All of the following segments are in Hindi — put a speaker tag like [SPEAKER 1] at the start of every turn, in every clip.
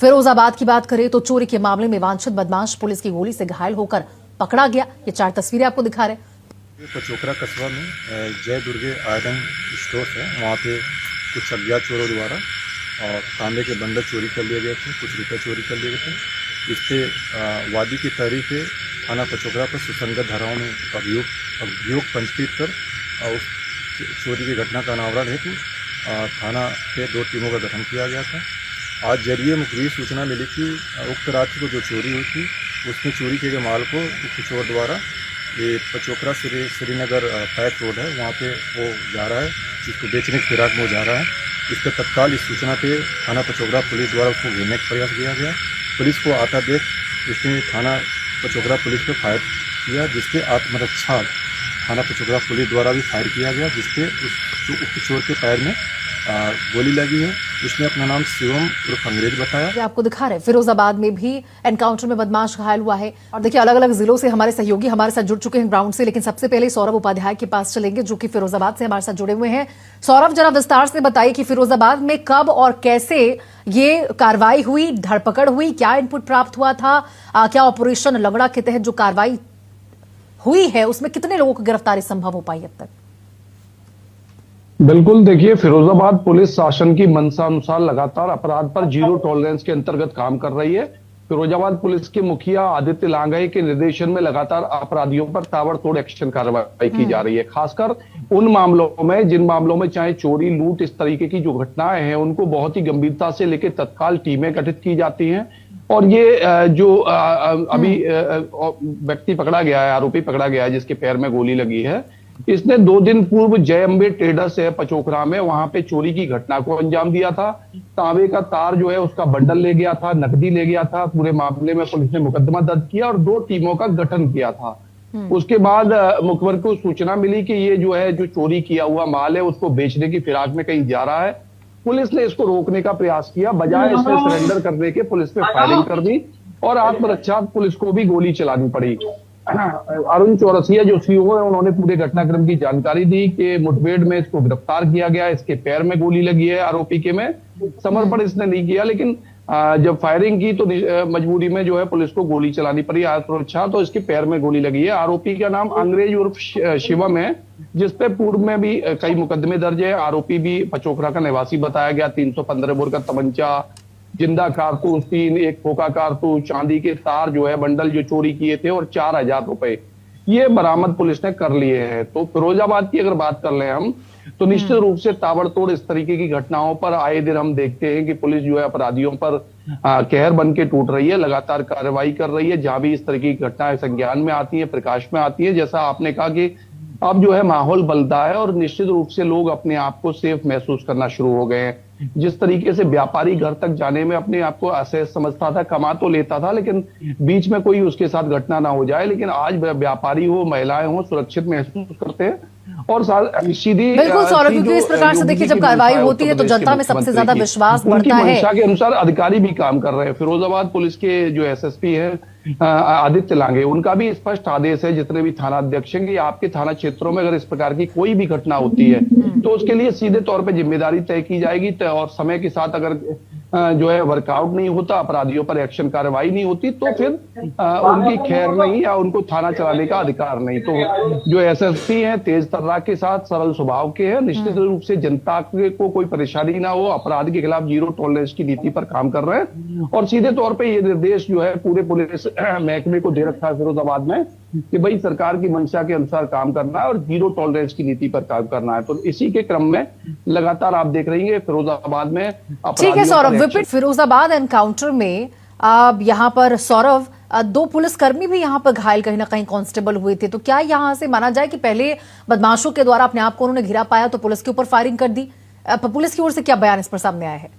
[SPEAKER 1] फिरोजाबाद की बात करें तो चोरी के मामले में वांछित बदमाश पुलिस की गोली से घायल होकर पकड़ा गया। ये 4 तस्वीरें आपको दिखा रहे हैं।
[SPEAKER 2] पचोकरा कस्बा में जय दुर्गे आयरन स्टोर है, वहाँ पे कुछ अज्ञात चोरों द्वारा और तांबे के बंडल चोरी कर लिए गए थे, कुछ रुपए चोरी कर लिए गए थे। इस पे वादी की तारीख पे थाना पचोकरा पर सुसंगत धाराओं में अभियोग पंजीकृत कर उस चोरी की घटना का अनावरण हेतु थाना पे 2 टीमों का गठन किया गया था। आज जरिए मुखबिर सूचना मिली कि उक्त रात्रि को जो चोरी हुई थी उसमें चोरी किए गए माल को कुछ चोर द्वारा ये पचोकरा श्रीनगर पैक रोड है, वहाँ पे वो जा रहा है, जिसको बेचने की फिराक में वो जा रहा है। इस पर तत्काल इस सूचना पे थाना पचोकरा पुलिस द्वारा उसको घेरने का प्रयास किया गया। पुलिस को आता देख उसने थाना पचोकरा पुलिस पे फायर किया, जिसके आत्मरक्षा थाना पचोकरा पुलिस द्वारा भी फायर किया गया, जिसपे उक्त चोर के पैर में गोली लगी है। उसने अपना नाम शिवम उर्फ अंग्रेज बताया।
[SPEAKER 1] आपको दिखा रहे हैं फिरोजाबाद में भी एनकाउंटर में बदमाश घायल हुआ है। और देखिए अलग अलग जिलों से हमारे सहयोगी हमारे साथ जुड़ चुके हैं ग्राउंड से, लेकिन सबसे पहले सौरभ उपाध्याय के पास चलेंगे जो कि फिरोजाबाद से हमारे साथ जुड़े हुए हैं। सौरभ, जरा विस्तार से बताइए कि फिरोजाबाद में कब और कैसे ये कार्रवाई हुई, धरपकड़ हुई, क्या इनपुट प्राप्त हुआ था, क्या ऑपरेशन लंगड़ा के तहत जो कार्रवाई हुई है उसमें कितने लोगों की गिरफ्तारी संभव हो पाई अब तक?
[SPEAKER 3] बिल्कुल, देखिए फिरोजाबाद पुलिस शासन की मंशा अनुसार लगातार अपराध पर जीरो टॉलरेंस के अंतर्गत काम कर रही है। फिरोजाबाद पुलिस के मुखिया आदित्य लांघे के निर्देशन में लगातार अपराधियों पर ताबड़तोड़ एक्शन कार्रवाई की जा रही है। खासकर उन मामलों में जिन मामलों में चाहे चोरी, लूट, इस तरीके की जो घटनाएं हैं उनको बहुत ही गंभीरता से लेकर तत्काल टीमें गठित की जाती हैं। और ये जो अभी व्यक्ति पकड़ा गया है, आरोपी पकड़ा गया है जिसके पैर में गोली लगी है, इसने 2 दिन पूर्व जय अम्बे ट्रेडर्स है पचोकरा में, वहां पे चोरी की घटना को अंजाम दिया था। तांबे का तार जो है उसका बंडल ले गया था, नकदी ले गया था। पूरे मामले में पुलिस ने मुकदमा दर्ज किया और 2 टीमों का गठन किया था। उसके बाद मुखबिर को सूचना मिली कि ये जो है जो चोरी किया हुआ माल है उसको बेचने की फिराक में कहीं जा रहा है। पुलिस ने इसको रोकने का प्रयास किया, बजाय इसमें सरेंडर करने के पुलिस पे फायरिंग कर दी और आत्मरक्षा पुलिस को भी गोली चलानी पड़ी। अरुण चौरसिया जो सीओ है उन्होंने पूरे घटनाक्रम की जानकारी दी कि मुठभेड़ में इसको गिरफ्तार किया गया, इसके पैर में गोली लगी है आरोपी के में। समर्पण इसने नहीं किया, लेकिन जब फायरिंग की तो मजबूरी में जो है पुलिस को गोली चलानी पड़ी आत्मरक्षा, तो इसके पैर में गोली लगी है। आरोपी का नाम अंग्रेज उर्फ शिवम है, जिसपे पूर्व में भी कई मुकदमे दर्ज है। आरोपी भी पचोकरा का निवासी बताया गया। 315 बोर का तमंचा, जिंदा कारतूस 3, एक खोखा कारतूस, चांदी के तार जो है बंडल जो चोरी किए थे और 4000 रुपए ये बरामद पुलिस ने कर लिए हैं। तो फिरोजाबाद की अगर बात कर ले हम तो निश्चित रूप से ताबड़तोड़ इस तरीके की घटनाओं पर आए दिन हम देखते हैं कि पुलिस जो है अपराधियों पर कहर बन के टूट रही है, लगातार कार्रवाई कर रही है। जहां भी इस तरह की घटनाएं संज्ञान में आती है, प्रकाश में आती है, जैसा आपने कहा कि अब जो है माहौल बदलता है और निश्चित रूप से लोग अपने आप को सेफ महसूस करना शुरू हो गए हैं। जिस तरीके से व्यापारी घर तक जाने में अपने आप को असहज समझता था, कमा तो लेता था लेकिन बीच में कोई उसके साथ घटना ना हो जाए, लेकिन आज व्यापारी हो, महिलाएं हो, सुरक्षित महसूस करते हैं। और सीधी
[SPEAKER 1] बिल्कुल सौरभ, क्योंकि इस प्रकार से देखिए जब कार्रवाई होती है तो जनता में सबसे ज्यादा विश्वास बढ़ता है।
[SPEAKER 3] मंशा के अनुसार अधिकारी भी काम कर रहे हैं। फिरोजाबाद पुलिस के जो एसएसपी है आदित्य लांघे, उनका भी स्पष्ट आदेश है जितने भी थाना अध्यक्ष हैं कि आपके थाना क्षेत्रों में अगर इस प्रकार की कोई भी घटना होती है तो उसके लिए सीधे तौर पे जिम्मेदारी तय की जाएगी और समय के साथ अगर जो है वर्कआउट नहीं होता, अपराधियों पर एक्शन कार्रवाई नहीं होती तो फिर उनकी खैर नहीं या उनको थाना चलाने का अधिकार नहीं। तो जो एसएसपी हैं तेज तर्राक के साथ, सरल स्वभाव के हैं, निश्चित रूप से जनता को कोई परेशानी ना हो, अपराध के खिलाफ जीरो टॉलरेंस की नीति पर काम कर रहे हैं। और सीधे तौर पर ये निर्देश जो है पूरे पुलिस महकमे को दे रखा है फिरोजाबाद में कि भाई सरकार की मंशा के अनुसार काम करना है और जीरो टॉलरेंस की नीति पर काम करना है। तो इसी के क्रम में लगातार आप देख रही है फिरोजाबाद में।
[SPEAKER 1] ठीक है सौरभ, विपिन, फिरोजाबाद एनकाउंटर में यहाँ पर सौरभ 2 पुलिसकर्मी भी यहाँ पर घायल कहीं ना कहीं कांस्टेबल हुए थे, तो क्या यहाँ से माना जाए कि पहले बदमाशों के द्वारा अपने आप को उन्होंने घिरा पाया तो पुलिस के ऊपर फायरिंग कर दी? पुलिस की ओर से क्या बयान इस पर सामने आया है?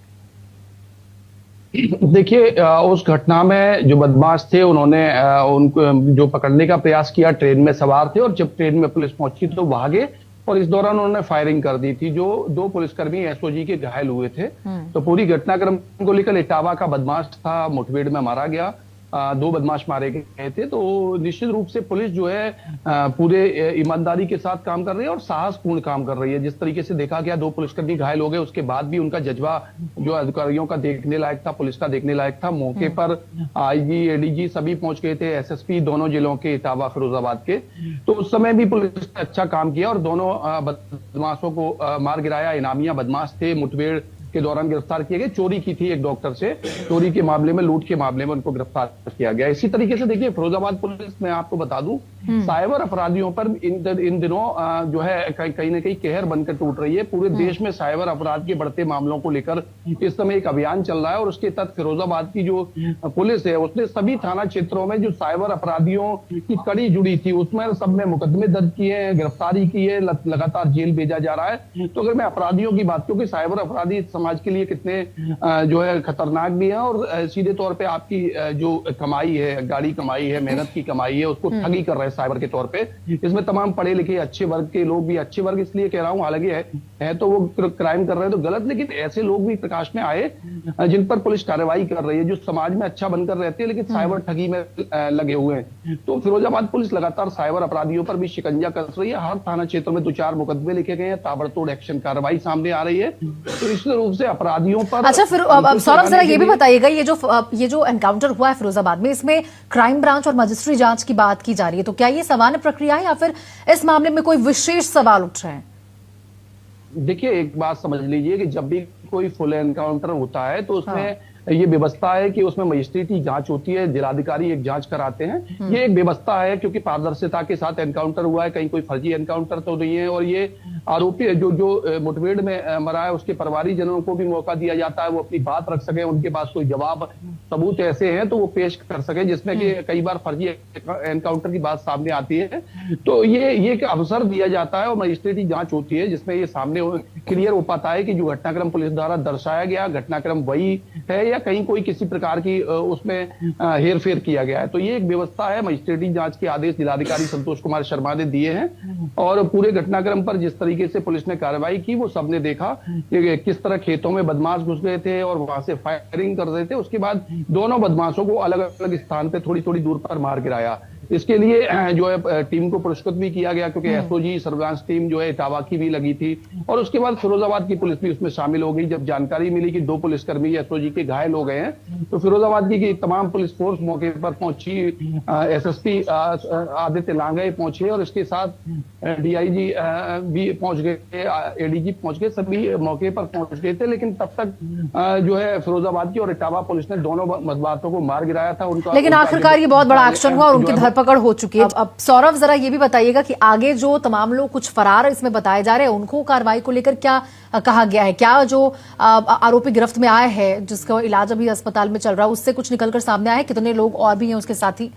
[SPEAKER 3] देखिए उस घटना में जो बदमाश थे उन्होंने उनको जो पकड़ने का प्रयास किया, ट्रेन में सवार थे और जब ट्रेन में पुलिस पहुंची तो भागे और इस दौरान उन्होंने फायरिंग कर दी थी। जो 2 पुलिसकर्मी एसओजी के घायल हुए थे। तो पूरी घटनाक्रम को लेकर इटावा का बदमाश था, मुठभेड़ में मारा गया। दो बदमाश मारे गए थे। तो निश्चित रूप से पुलिस जो है पूरे ईमानदारी के साथ काम कर रही है और साहसपूर्ण काम कर रही है। जिस तरीके से देखा गया 2 पुलिसकर्मी घायल हो गए, उसके बाद भी उनका जज्बा जो अधिकारियों का देखने लायक था, पुलिस का देखने लायक था। मौके पर आईजी, एडीजी सभी पहुंच गए थे, एसएसपी दोनों जिलों के, इटावा, फिरोजाबाद के। तो उस समय भी पुलिस ने अच्छा काम किया और दोनों बदमाशों को मार गिराया। इनामिया बदमाश थे, मुठभेड़ के दौरान गिरफ्तार किए गए। चोरी की थी एक डॉक्टर से, चोरी के मामले में, लूट के मामले में उनको गिरफ्तार किया गया। इसी तरीके से देखिए फिरोजाबाद पुलिस, मैं आपको बता दूं, साइबर अपराधियों पर इन दिनों जो है कहीं ना कहीं कहर बनकर टूट रही है। पूरे देश में साइबर अपराध के बढ़ते मामलों को लेकर इस समय एक अभियान चल रहा है और उसके तहत फिरोजाबाद की जो पुलिस है उसने सभी थाना क्षेत्रों में जो साइबर अपराधियों की कड़ी जुड़ी थी उसमें सब में मुकदमे दर्ज किए हैं, गिरफ्तारी की है, लगातार जेल भेजा जा रहा है। तो अगर मैं अपराधियों की बात, क्योंकि साइबर अपराधी समाज के लिए कितने जो है खतरनाक भी है और सीधे तौर पे आपकी जो कमाई है, गाड़ी कमाई है, मेहनत की कमाई है, उसको ठगी कर रहे हैं साइबर के तौर पे। इसमें तमाम पढ़े लिखे अच्छे वर्ग के लोग भी, अच्छे वर्ग इसलिए कह रहा हूं, हालांकि है तो वो क्राइम कर रहे हैं तो गलत, लेकिन ऐसे लोग भी प्रकाश में आए जिन पर पुलिस कार्रवाई कर रही है, जो समाज में अच्छा बनकर रहते हैं लेकिन साइबर ठगी में लगे हुए हैं। तो फिरोजाबाद पुलिस लगातार साइबर अपराधियों पर भी शिकंजा कस रही है। हर थाना क्षेत्र में 2-4 मुकदमे लिखे गए हैं, ताबड़तोड़ एक्शन कार्रवाई सामने आ रही है। तो निश्चित रूप से अपराधियों पर।
[SPEAKER 1] अच्छा, फिर सौरभ जरा ये भी बताइएगा, ये जो एनकाउंटर हुआ है फिरोजाबाद में, इसमें क्राइम ब्रांच और मजिस्ट्री जांच की बात की जा रही है, तो क्या ये सामान्य प्रक्रिया है या फिर इस मामले में कोई विशेष सवाल उठ रहे हैं?
[SPEAKER 3] देखिए, एक बात समझ लीजिए कि जब भी कोई फुल एनकाउंटर होता है तो उसमें ये व्यवस्था है कि उसमें मजिस्ट्रेटी जांच होती है, जिलाधिकारी एक जांच कराते हैं। ये एक व्यवस्था है क्योंकि पारदर्शिता के साथ एनकाउंटर हुआ है, कहीं कोई फर्जी एनकाउंटर तो नहीं है। और ये आरोपी जो मुठभेड़ में मरा है उसके परिवारीजनों को भी मौका दिया जाता है, वो अपनी बात रख सके, उनके पास कोई जवाब सबूत ऐसे हैं तो वो पेश कर सके, जिसमें कि कई बार फर्जी एनकाउंटर की बात सामने आती है। तो ये एक अवसर दिया जाता है और मजिस्ट्रेटी जांच होती है जिसमें ये सामने क्लियर हो पाता है कि जो घटनाक्रम पुलिस द्वारा दर्शाया गया घटनाक्रम वही है या कहीं कोई किसी प्रकार की उसमें हेर फेर किया गया है। तो ये एक व्यवस्था है। मजिस्ट्रेटी जांच के आदेश जिलाधिकारी संतोष कुमार शर्मा ने दिए हैं और पूरे घटनाक्रम पर जिस तरीके से पुलिस ने कार्रवाई की वो सबने देखा कि किस तरह खेतों में बदमाश घुस गए थे और वहां से फायरिंग कर रहे थे। उसके बाद दोनों बदमाशों को अलग अलग स्थान पे थोड़ी थोड़ी दूर पर मार गिराया। इसके लिए जो है टीम को पुरस्कृत भी किया गया क्योंकि एसओजी सर्विलांस टीम जो है इटावा की भी लगी थी और उसके बाद फिरोजाबाद की पुलिस भी उसमें शामिल हो गई। जब जानकारी मिली कि 2 पुलिसकर्मी एसओजी के घायल हो गए हैं तो फिरोजाबाद की तमाम पुलिस फोर्स मौके पर पहुंची। एसएसपी आदित्य लांगे पहुंचे और इसके साथ डीआईजी भी पहुंच गए, एडीजी पहुंच गए, सभी मौके पर पहुंच गए थे। लेकिन तब तक जो है फिरोजाबाद की और इटावा पुलिस ने दोनों बदमाशों को मार गिराया था। उनका
[SPEAKER 1] लेकिन आखिरकार ये बहुत बड़ा एक्शन हुआ और उनकी धरपकड़ हो चुकी है। अब सौरभ जरा ये भी बताइएगा कि आगे जो तमाम लोग कुछ फरार इसमें बताए जा रहे हैं उनको कार्रवाई को लेकर क्या कहा गया है? क्या जो आरोपी गिरफ्त में आए हैं जिसका इलाज अभी अस्पताल में चल रहा है उससे कुछ निकलकर सामने आया है? कितने लोग और भी हैं उसके साथी?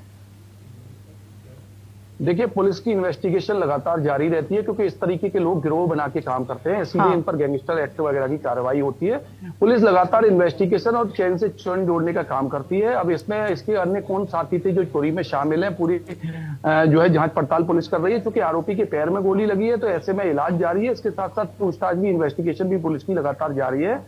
[SPEAKER 3] देखिए, पुलिस की इन्वेस्टिगेशन लगातार जारी रहती है क्योंकि इस तरीके के लोग गिरोह बना के काम करते हैं, इसलिए इन पर गैंगस्टर एक्ट वगैरह की कार्रवाई होती है। पुलिस लगातार इन्वेस्टिगेशन और चैन से चैन जोड़ने का काम करती है। अब इसमें इसके अन्य कौन साथी थे जो चोरी में शामिल हैं, पूरी जो है जांच पड़ताल पुलिस कर रही है। क्योंकि आरोपी के पैर में गोली लगी है तो ऐसे में इलाज जारी है, इसके साथ साथ पूछताछ भी, इन्वेस्टिगेशन भी पुलिस की लगातार जारी है।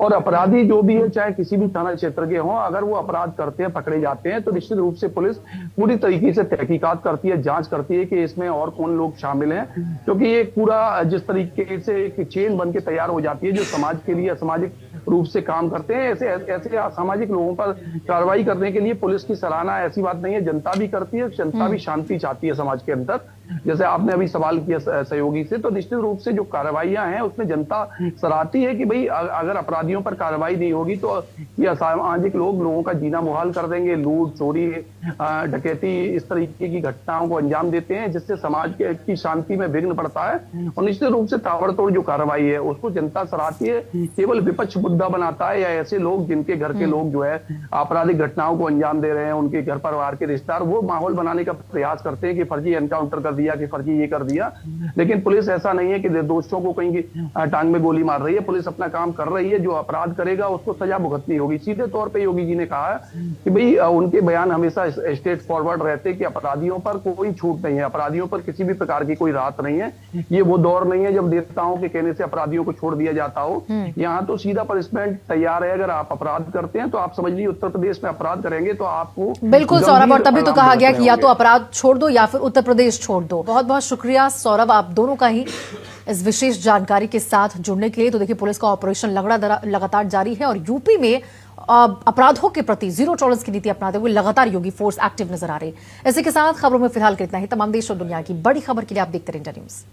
[SPEAKER 3] और अपराधी जो भी है, चाहे किसी भी थाना क्षेत्र के हों, अगर वो अपराध करते हैं, पकड़े जाते हैं तो निश्चित रूप से पुलिस पूरी तरीके से तहकीकात करती है, जांच करती है कि इसमें और कौन लोग शामिल हैं। क्योंकि ये पूरा जिस तरीके से एक चेन बन के तैयार हो जाती है जो समाज के लिए असामाजिक रूप से काम करते हैं, ऐसे असामाजिक लोगों पर कार्रवाई करने के लिए पुलिस की सराहना, ऐसी बात नहीं है, जनता भी करती है। जनता भी शांति चाहती है समाज के अंदर। जैसे आपने अभी सवाल किया सहयोगी से, तो निश्चित रूप से जो कार्रवाइयां हैं उसमें जनता सराहती है कि भाई अगर अपराधियों पर कार्रवाई नहीं होगी तो ये असामाजिक लोगों का जीना मुहाल कर देंगे। लूट, चोरी, डकैती, इस तरीके की घटनाओं को अंजाम देते हैं जिससे समाज की शांति में विघ्न पड़ता है। और निश्चित रूप से ताबड़तोड़ जो कार्रवाई है उसको जनता सराहती है। केवल विपक्ष मुद्दा बनाता है या ऐसे लोग जिनके घर के लोग जो है आपराधिक घटनाओं को अंजाम दे रहे हैं, उनके घर परिवार के रिश्तेदार, वो माहौल बनाने का प्रयास करते हैं कि फर्जी एनकाउंटर कर दिया कि फर्जी ये कर दिया। लेकिन पुलिस ऐसा नहीं है कि दोषियों को कहीं टांग में गोली मार रही है। पुलिस अपना काम कर रही है। जो अपराध करेगा उसको सजा भुगतनी होगी। सीधे तौर पे योगी जी ने कहा है कि भाई उनके बयान हमेशा स्ट्रेट फॉरवर्ड रहते कि अपराधियों पर कोई छूट नहीं है, अपराधियों पर किसी भी प्रकार की कोई राहत नहीं है। ये वो दौर नहीं है जब नेताओं के कहने से अपराधियों को छोड़ दिया जाता हो। यहाँ तो सीधा पनिशमेंट तैयार है। अगर आप अपराध करते हैं तो आप समझ लीजिए उत्तर प्रदेश में अपराध करेंगे तो आपको
[SPEAKER 1] बिल्कुल सौरभ, और तभी तो कहा गया कि या तो अपराध छोड़ दो या फिर उत्तर प्रदेश छोड़ दो। बहुत बहुत शुक्रिया सौरभ, आप दोनों का ही इस विशेष जानकारी के साथ जुड़ने के लिए। तो देखिए, पुलिस का ऑपरेशन लगातार जारी है और यूपी में अपराधों के प्रति जीरो टॉलरेंस की नीति अपनाते हुए लगातार योगी फोर्स एक्टिव नजर आ रही है। इसी के साथ खबरों में फिलहाल के इतना ही। तमाम देश और दुनिया की बड़ी खबर के लिए आप देखते रहिए इंडिया न्यूज।